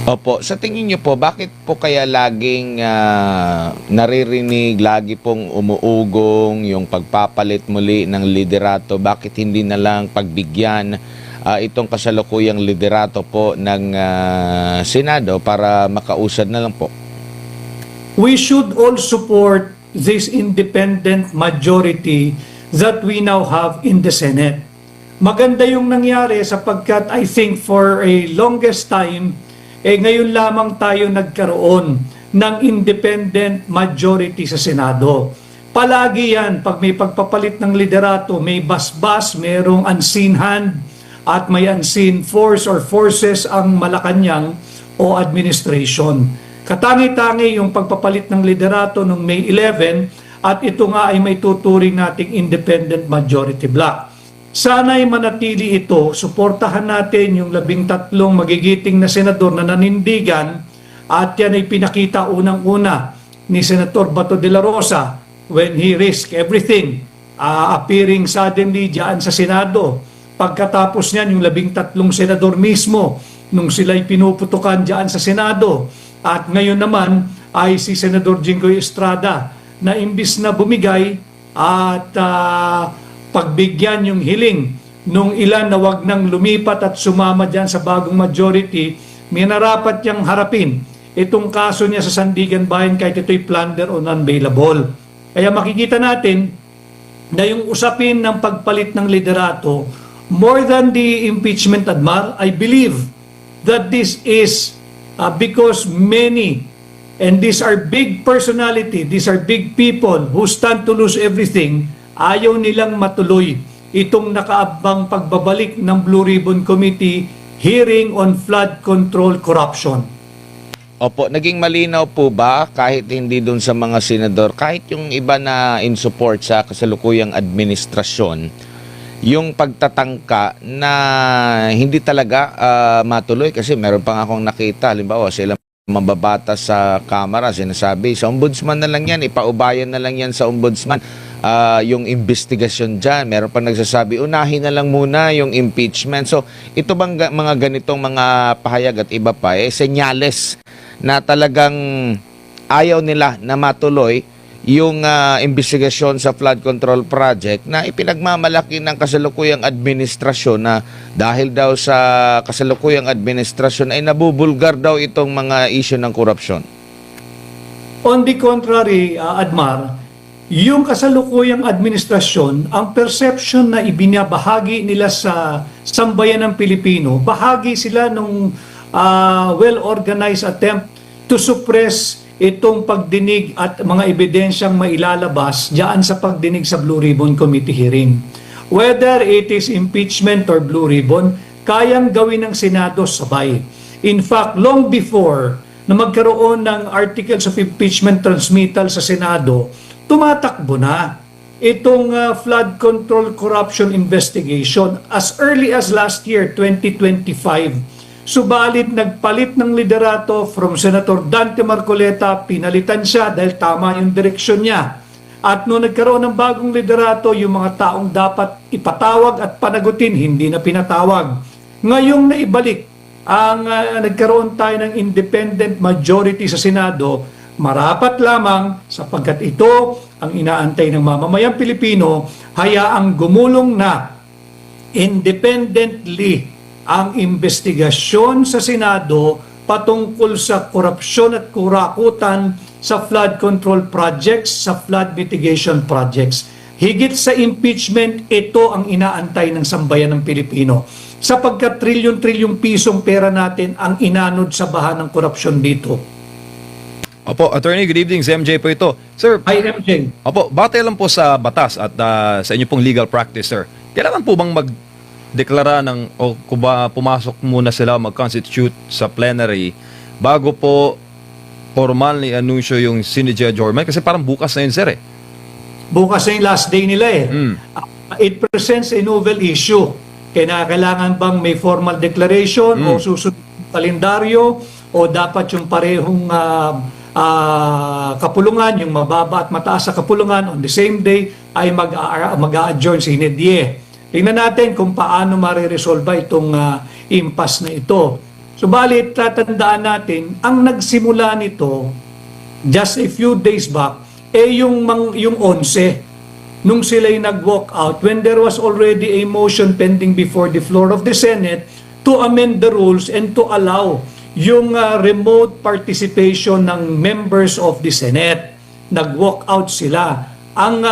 Opo, sa tingin niyo po, bakit po kaya laging naririnig, lagi pong umuugong yung pagpapalit muli ng liderato? Bakit hindi na lang pagbigyan itong kasalukuyang liderato po ng Senado para makausad na lang po? We should all support this independent majority that we now have in the Senate. Maganda yung nangyari sapagkat I think for a longest time, ngayon lamang tayo nagkaroon ng independent majority sa Senado. Palagi yan, pag may pagpapalit ng liderato, may basbas, mayroong unseen hand, at may unseen force or forces ang Malacanang o administration. Katangi-tangi yung pagpapalit ng liderato noong May 11 at ito nga ay may tuturing nating independent majority block. Sana'y manatili ito, suportahan natin yung 13 magigiting na senador na nanindigan at yan ay pinakita unang-una ni Senator Bato de la Rosa when he risked everything appearing suddenly diyan sa Senado. Pagkatapos niyan, yung 13 senador mismo nung sila'y pinuputukan diyan sa Senado. At ngayon naman ay si Senador Jinggoy Estrada na imbis na bumigay at pagbigyan yung hiling nung ilan na wag nang lumipat at sumama dyan sa bagong majority, minarapat niyang harapin itong kaso niya sa Sandigan Bayan kahit ito'y plunder o non-bailable. Kaya makikita natin na yung usapin ng pagpalit ng liderato, more than the impeachment, Admar, I believe that this is because many, and these are big personality, these are big people who stand to lose everything, ayaw nilang matuloy itong nakaabang pagbabalik ng Blue Ribbon Committee hearing on flood control corruption. Opo, naging malinaw po ba kahit hindi dun sa mga senador, kahit yung iba na in support sa kasalukuyang administrasyon, yung pagtatangka na hindi talaga matuloy? Kasi meron pang akong nakita, halimbawa sila mababata sa kamera, sinasabi, sa ombudsman na lang yan, ipaubayan na lang yan sa ombudsman. Yung investigasyon dyan, meron pa nagsasabi, unahin na lang muna yung impeachment. So, ito bang mga ganitong mga pahayag at iba pa, senyales na talagang ayaw nila na matuloy yung investigasyon sa flood control project na ipinagmamalaki ng kasalukuyang administrasyon na dahil daw sa kasalukuyang administrasyon ay nabubulgar daw itong mga issue ng korupsyon. On the contrary, Admar, yung kasalukuyang administrasyon, ang perception na ibinabahagi nila sa sambayan ng Pilipino, bahagi sila nung well-organized attempt to suppress itong pagdinig at mga ebidensyang mailalabas diyan sa pagdinig sa Blue Ribbon Committee hearing. Whether it is impeachment or Blue Ribbon, kayang gawin ng Senado sabay. In fact, long before na magkaroon ng articles of impeachment transmittal sa Senado, tumatakbo na itong flood control corruption investigation as early as last year, 2025. Subalit nagpalit ng liderato from Senator Dante Marcoleta, pinalitan siya dahil tama yung direksyon niya. At nung nagkaroon ng bagong liderato, yung mga taong dapat ipatawag at panagutin, hindi na pinatawag. Ngayong naibalik ang nagkaroon tayo ng independent majority sa Senado, marapat lamang sapagkat ito ang inaantay ng mamamayang Pilipino, hayaang gumulong na independently ang investigasyon sa Senado patungkol sa korupsyon at kurakutan sa flood control projects, sa flood mitigation projects. Higit sa impeachment, ito ang inaantay ng sambayan ng Pilipino. Sapagkat trilyon-trilyong pisong pera natin ang inanod sa baha ng korupsyon dito. Opo, Attorney, good evening. Si MJ po ito. Sir, Hi, MJ. opo, batay lang po sa batas at sa inyo pong legal practice, sir. Kailangan po bang magdeklara ng o kuba pumasok muna sila mag-constitute sa plenary bago po formal ni anunsyo yung Sinige Jorman? Kasi parang bukas na yun, sir, eh. Bukas na yung last day nila eh. It presents a novel issue. Kailangan bang may formal declaration o susunod kalendaryo o dapat yung parehong kapulungan, yung mababa at mataas sa kapulungan on the same day ay mag-a-adjourn si Inedie. Tingnan natin kung paano mariresolve itong impasse na ito. Subalit, tatandaan natin, ang nagsimula nito, just a few days back, yung 11, nung sila'y nag-walk out, when there was already a motion pending before the floor of the Senate to amend the rules and to allow yung remote participation ng members of the Senate. Nag-walk out sila. Ang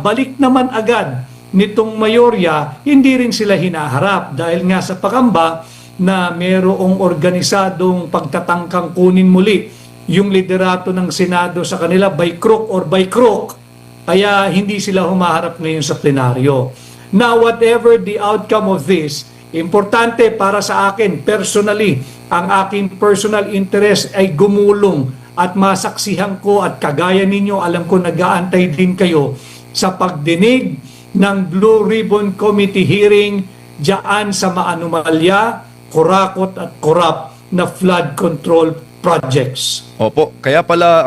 balik naman agad nitong mayorya, hindi rin sila hinaharap dahil nga sa pakamba na mayroong organisadong pagtatangkang kunin muli yung liderato ng Senado sa kanila by crook or by crook, kaya hindi sila humaharap ngayon sa plenaryo. Now, whatever the outcome of this, importante para sa akin personally, ang aking personal interest ay gumulong at masaksihan ko at kagaya ninyo, alam ko nag-aantay din kayo sa pagdinig ng Blue Ribbon Committee hearing diyan sa maanumalya, kurakot at korap na flood control projects. Opo, kaya pala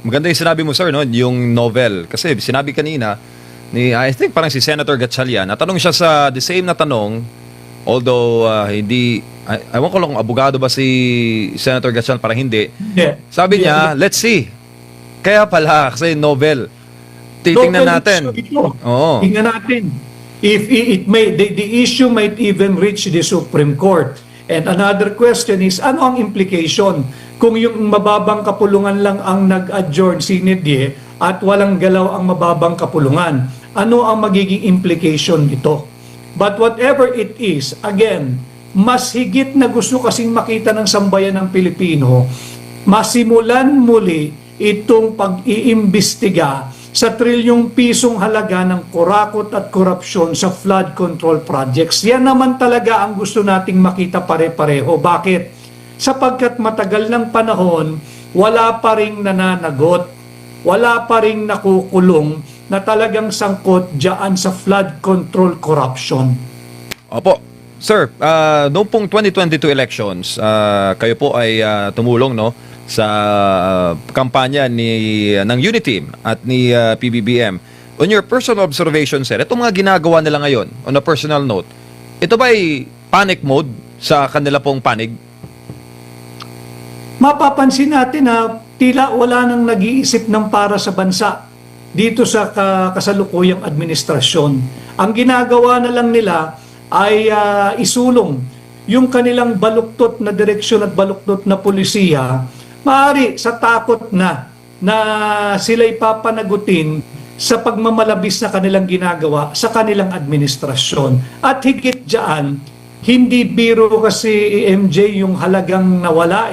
maganda yung sinabi mo, sir, no, yung novel. Kasi sinabi kanina ni I think parang si Senator Gatchalian, natanong siya sa the same na tanong, although hindi ewan ko lang kung abogado ba si Senator Gatchalian, parang hindi. Yeah. Sabi niya, let's see. Kaya pala kasi novel. Titingnan natin. Oo. Tingnan natin. If it may the issue might even reach the Supreme Court. And another question is, ano ang implication kung yung mababang kapulungan lang ang nag-adjourn sinidye at walang galaw ang mababang kapulungan? Ano ang magiging implication nito? But whatever it is, again, mas higit na gusto kasing makita ng sambayan ng Pilipino, masimulan muli itong pag-iimbestiga sa trilyong pisong halaga ng kurakot at korupsyon sa flood control projects. Yan naman talaga ang gusto nating makita pare-pareho. Bakit? Sapagkat matagal ng panahon, wala pa ring nananagot, wala pa ring nakukulong na talagang sangkot dyan sa flood control corruption. Opo. Sir, noong pong 2022 elections, kayo po ay tumulong, no, sa kampanya ng Uniteam at ni PBBM. On your personal observation, sir, itong mga ginagawa nila ngayon, on a personal note, ito ba ay panic mode sa kanila pong panig? Mapapansin natin na tila wala nang nag-iisip ng para sa bansa dito sa kasalukuyang administrasyon. Ang ginagawa na lang nila ay isulong yung kanilang baluktot na direksyon at baluktot na polisiya, maaari sa takot na sila'y papanagutin sa pagmamalabis na kanilang ginagawa sa kanilang administrasyon. At higit dyan, hindi biro kasi MJ yung halagang nawala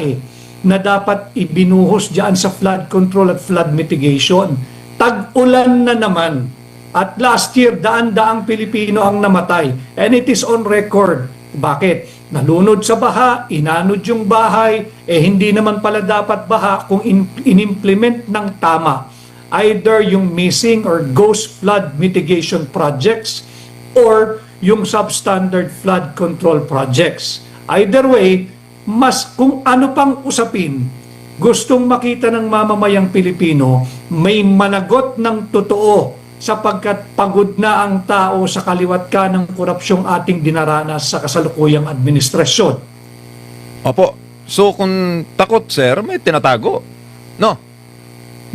na dapat ibinuhos dyan sa flood control at flood mitigation. Tag-ulan na naman. At last year, daan-daang Pilipino ang namatay. And it is on record. Bakit? Nalunod sa baha, inanod yung bahay, hindi naman pala dapat baha kung inimplement ng tama. Either yung missing or ghost flood mitigation projects or yung substandard flood control projects. Either way, mas kung ano pang usapin, gustong makita ng mamamayang Pilipino, may managot ng totoo sapagkat pagod na ang tao sa kaliwat ka ng korupsyong ating dinaranas sa kasalukuyang administrasyon. Opo. So kung takot, sir, may tinatago. No?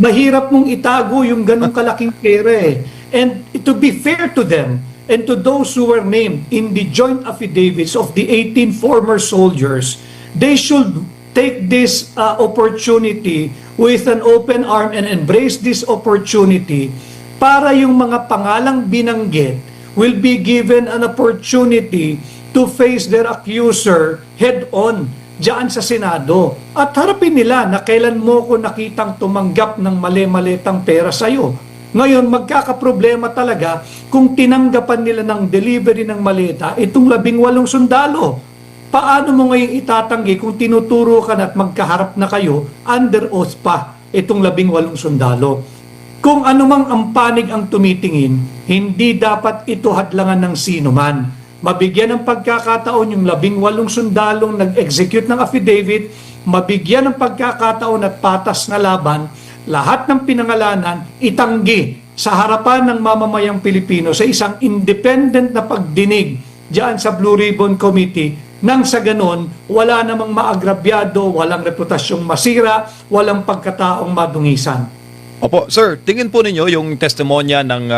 Mahirap mong itago yung ganong kalaking pera . And to be fair to them and to those who were named in the joint affidavits of the 18 former soldiers, they should take this opportunity with an open arm and embrace this opportunity para yung mga pangalang binanggit will be given an opportunity to face their accuser head-on diyan sa Senado. At harapin nila na kailan mo ko nakitang tumanggap ng mali-malitang pera sa'yo. Ngayon, magkakaproblema talaga kung tinanggapan nila ng delivery ng maleta itong 18 sundalo. Paano mo ngayon itatanggi kung tinuturo ka na at magkaharap na kayo under oath pa itong 18 sundalo? Kung anumang ang panig ang tumitingin, hindi dapat ito hadlangan ng sino man. Mabigyan ng pagkakataon yung 18 sundalong nag-execute ng affidavit, mabigyan ng pagkakataon at patas na laban, lahat ng pinangalanan itanggi sa harapan ng mamamayang Pilipino sa isang independent na pagdinig diyan sa Blue Ribbon Committee Nang sa ganon, wala namang maagrabyado, walang reputasyong masira, walang pagkataong madungisan. Opo, sir, tingin po ninyo yung testimonya ng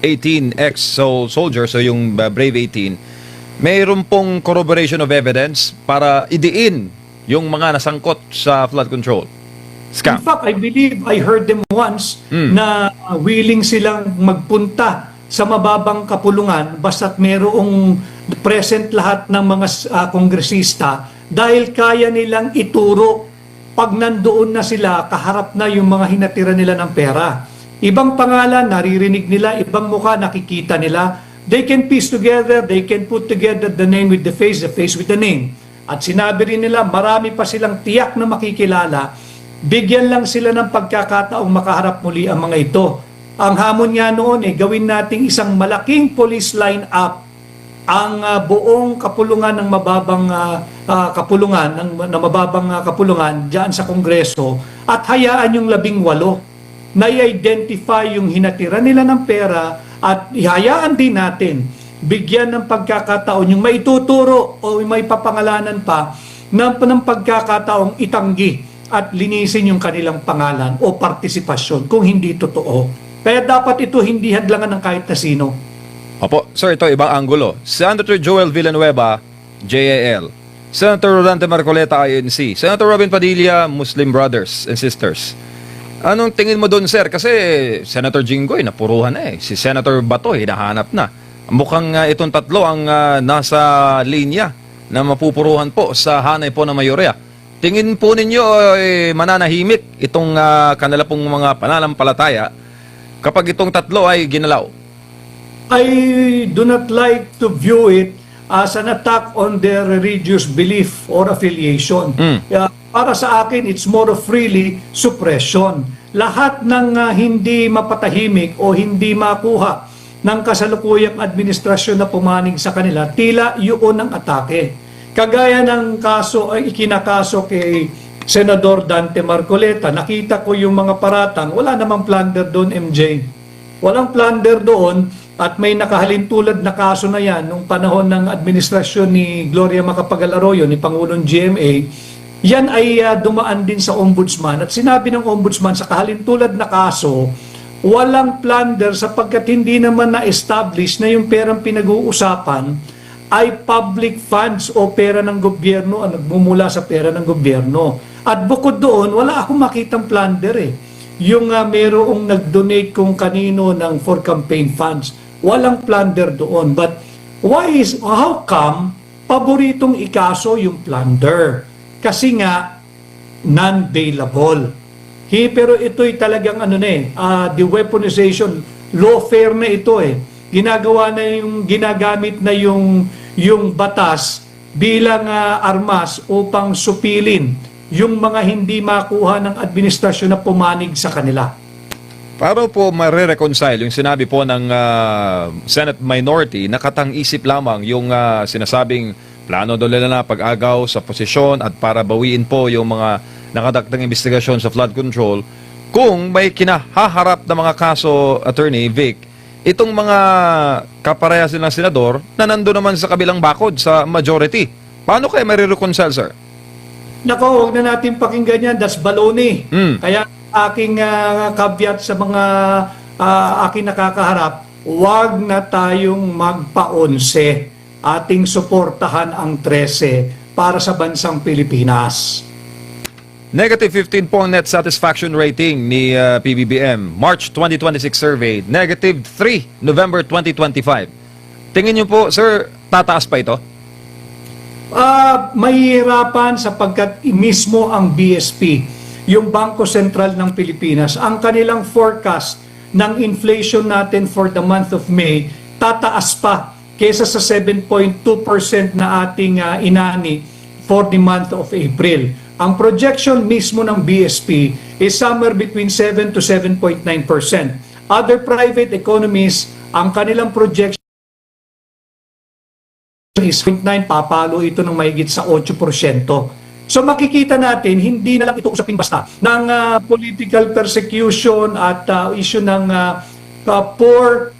18 ex-soldier, so yung Brave 18, mayroon pong corroboration of evidence para idiin yung mga nasangkot sa flood control scam. In fact, I believe I heard them once na willing silang magpunta sa mababang kapulungan basta't merong present lahat ng mga kongresista dahil kaya nilang ituro pag nandoon na sila, kaharap na yung mga hinatira nila ng pera. Ibang pangalan, naririnig nila, ibang mukha, nakikita nila. They can piece together, they can put together the name with the face with the name. At sinabi rin nila, marami pa silang tiyak na makikilala. Bigyan lang sila ng pagkakataong makaharap muli ang mga ito. Ang hamon nga noon, gawin nating isang malaking police line-up ang buong kapulungan ng mababang kapulungan diyan sa Kongreso at hayaan yung 18 na i-identify yung hinatira nila ng pera at ihayaan din natin bigyan ng pagkakataon yung maituturo o may papangalanan pa ng pagkakataong itanggi at linisin yung kanilang pangalan o partisipasyon kung hindi totoo. Kaya dapat ito hindi hadlangan ng kahit na sino. Opo, sir, ito ibang anggulo. Senator Joel Villanueva, JAL. Senator Rodante Marcoleta, INC. Senator Robin Padilla, Muslim Brothers and Sisters. Anong tingin mo doon, sir? Kasi Senator Jinggoy, napuruhan na eh. Si Senator Bato, hinahanap na. Mukhang itong tatlo ang nasa linya na mapupuruhan po sa hanay po ng mayorya. Tingin po ninyo mananahimik itong kanila pong mga pananampalataya kapag itong tatlo ay ginalaw? I do not like to view it as an attack on their religious belief or affiliation. Para sa akin, it's more of really suppression. Lahat ng hindi mapatahimik o hindi makuha ng kasalukuyang administrasyon na pumanig sa kanila, tila yun ang atake. Kagaya ng kaso ay ikinakaso kay Senador Dante Marcoleta, nakita ko yung mga paratang, wala namang plunder doon, MJ. Walang plunder doon. At may nakahalintulad na kaso na yan nung panahon ng administrasyon ni Gloria Macapagal Arroyo, ni Pangulong GMA, yan ay dumaan din sa ombudsman. At sinabi ng ombudsman sa kahalintulad na kaso, walang plunder sapagkat hindi naman na-establish na yung perang pinag-uusapan ay public funds o pera ng gobyerno ang nagmumula sa pera ng gobyerno. At bukod doon, wala akong makitang plunder eh. Yung merong nag-donate kung kanino ng for campaign funds. Walang plunder doon. But how come paboritong ikaso yung plunder? Kasi nga, non-bailable. Pero ito'y talagang the weaponization, lawfare na ito eh. Ginagawa na yung, ginagamit na yung batas bilang armas upang supilin yung mga hindi makuha ng administrasyon na pumanig sa kanila. Para po mare-reconcile yung sinabi po ng Senate minority, nakatang-isip lamang yung sinasabing plano doon nila na pag-agaw sa posisyon at para bawiin po yung mga nakadakdang investigasyon sa flood control. Kung may kinahaharap na mga kaso, Attorney Vic, itong mga kaparehas nilang senador na nando naman sa kabilang bakod sa majority. Paano kayo mare-reconcile, sir? Nako, huwag na natin pakinggan yan. That's baloney. Kaya aking caveat sa mga aking nakakaharap, huwag na tayong magpa-11. Ating suportahan ang 13 para sa bansang Pilipinas. Negative 15 po ang net satisfaction rating ni PBBM. March 2026 survey, negative 3, November 2025. Tingin niyo po, sir, tataas pa ito? Mahihirapan sapagkat mismo ang BSP, yung Bangko Sentral ng Pilipinas, ang kanilang forecast ng inflation natin for the month of May, tataas pa kesa sa 7.2% na ating inani for the month of April. Ang projection mismo ng BSP is somewhere between 7 to 7.9%. Other private economies, ang kanilang projection is 0.9, papalo ito ng mahigit sa 8%. So makikita natin, hindi na lang ito usapin basta ng political persecution at issue ng poor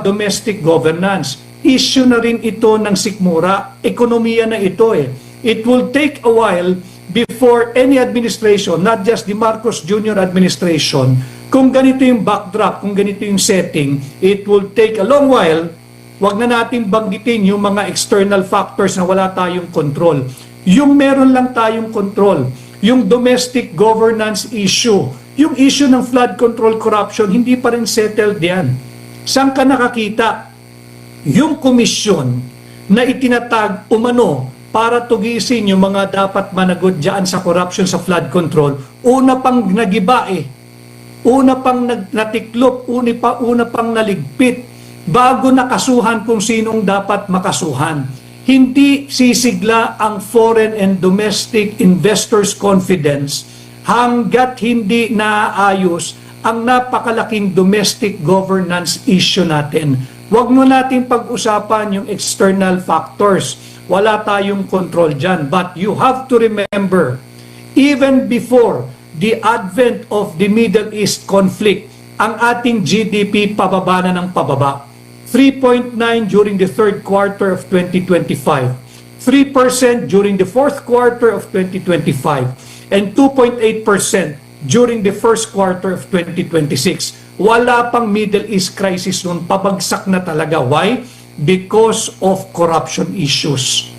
domestic governance. issue na rin ito ng sikmura. Ekonomiya na ito eh. It will take a while before any administration, not just the Marcos Jr. administration, kung ganito yung backdrop, kung ganito yung setting, it will take a long while. Wag na natin banggitin yung mga external factors na wala tayong control. Yung meron lang tayong control, yung domestic governance issue, yung issue ng flood control corruption, hindi pa rin settled yan. Saan ka nakakita? Yung komisyon na itinatag umano para tugisin yung mga dapat managot dyan sa corruption sa flood control, una pang nagiba eh. Una pang natiklop, una pang naligpit, bago nakasuhan kung sinong dapat makasuhan. Hindi sisigla ang foreign and domestic investors' confidence hanggat hindi naayos ang napakalaking domestic governance issue natin. Huwag mo natin pag-usapan yung external factors. Wala tayong control dyan. But you have to remember, even before the advent of the Middle East conflict, ang ating GDP pababa na ng pababa. 3.9 during the third quarter of 2025, 3% during the fourth quarter of 2025, and 2.8% during the first quarter of 2026. Wala pang Middle East crisis noon, pabagsak na talaga. Why? Because of corruption issues.